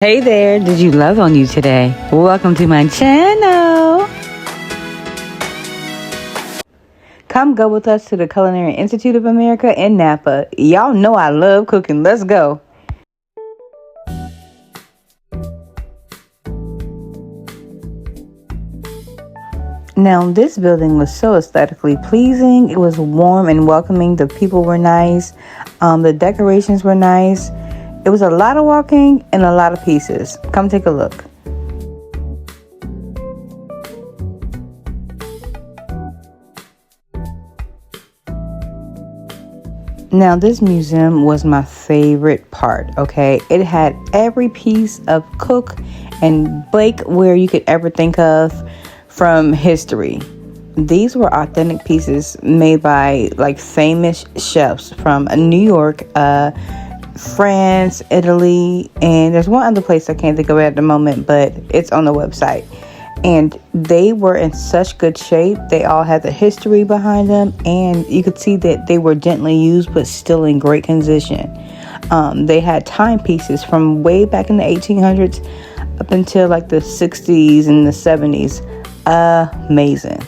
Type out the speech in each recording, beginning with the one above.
Hey there, did you love on you today? Welcome to my channel. Come go with us to the Culinary Institute of America in Napa. Y'all know I love cooking. Let's go. Now, this building was so aesthetically pleasing. It was warm and welcoming. The people were nice. The decorations were nice. It was a lot of walking and a lot of pieces. Come take a look. Now, this museum was my favorite part, okay? It had every piece of cook and bakeware you could ever think of from history. These were authentic pieces made by like famous chefs from New York, France, Italy, and there's one other place I can't think of it at the moment, but it's on the website. And they were in such good shape. They all had the history behind them, and you could see that they were gently used but still in great condition. They had timepieces from way back in the 1800s up until like the 60s and the 70s. Amazing.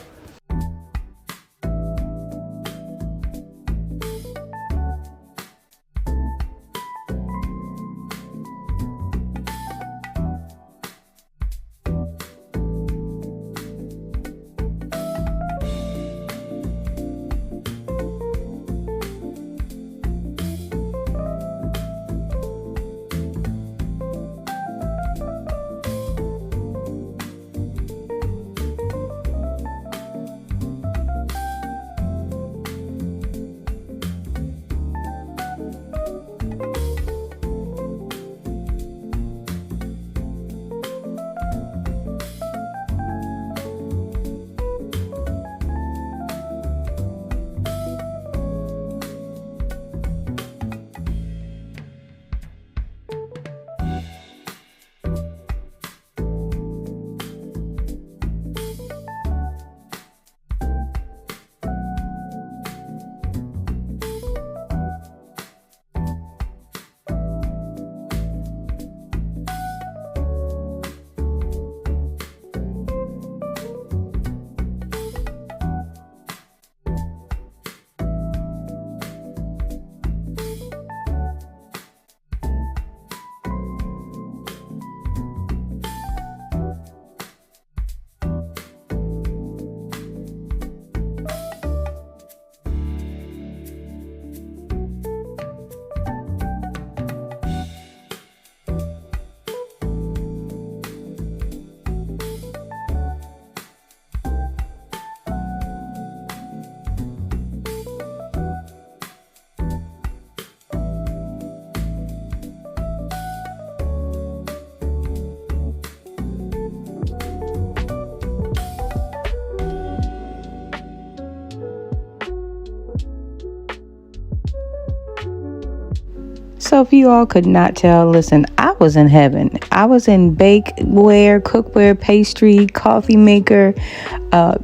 So if you all could not tell, listen, I was in heaven. I was in bakeware, cookware, pastry, coffee maker,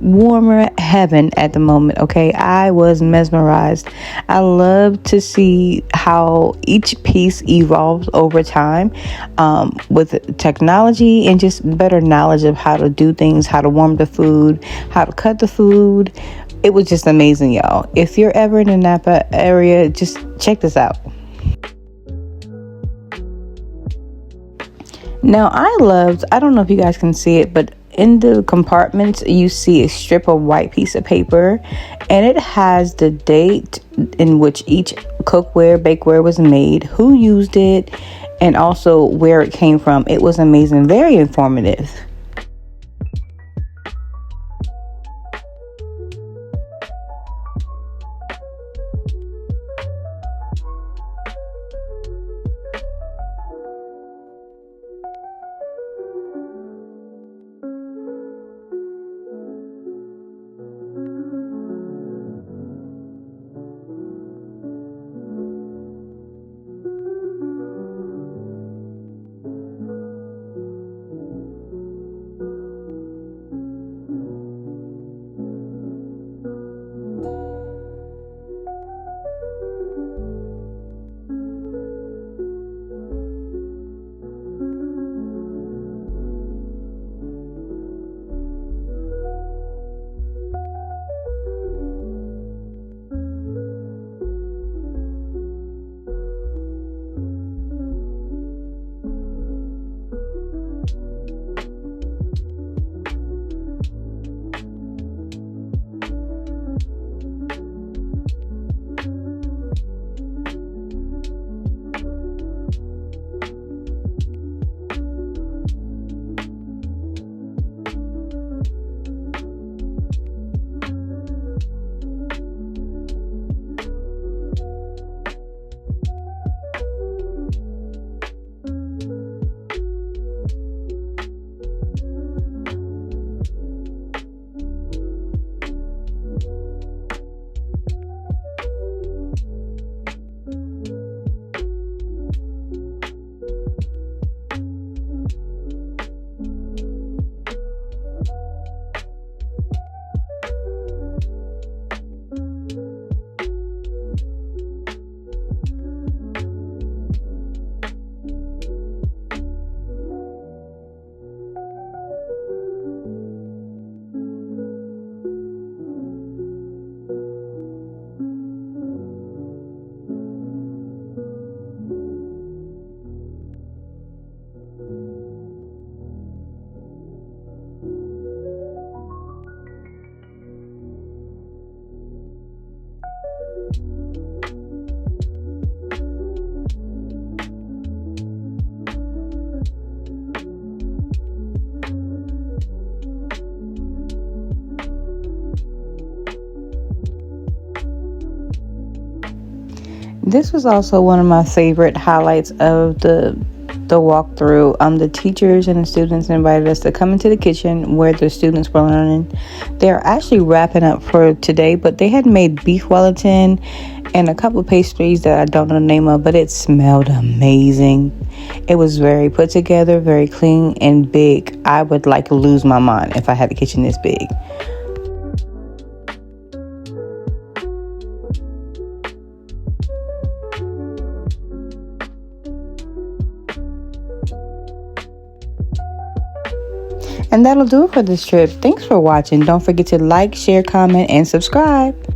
warmer heaven at the moment, okay? I was mesmerized. I love to see how each piece evolves over time with technology and just better knowledge of how to do things, how to warm the food, how to cut the food. It was just amazing, y'all. If you're ever in the Napa area, just check this out. Now, I don't know if you guys can see it, but in the compartments, you see a strip of white piece of paper, and it has the date in which each cookware, bakeware was made, who used it, and also where it came from. It was amazing, very informative. This was also one of my favorite highlights of the walkthrough. The teachers and the students invited us to come into the kitchen where the students were learning. They're actually wrapping up for today, but they had made beef Wellington and a couple of pastries that I don't know the name of, but it smelled amazing. It was very put together, very clean and big. I would like to lose my mind if I had a kitchen this big. And that'll do it for this trip. Thanks for watching. Don't forget to like, share, comment, and subscribe.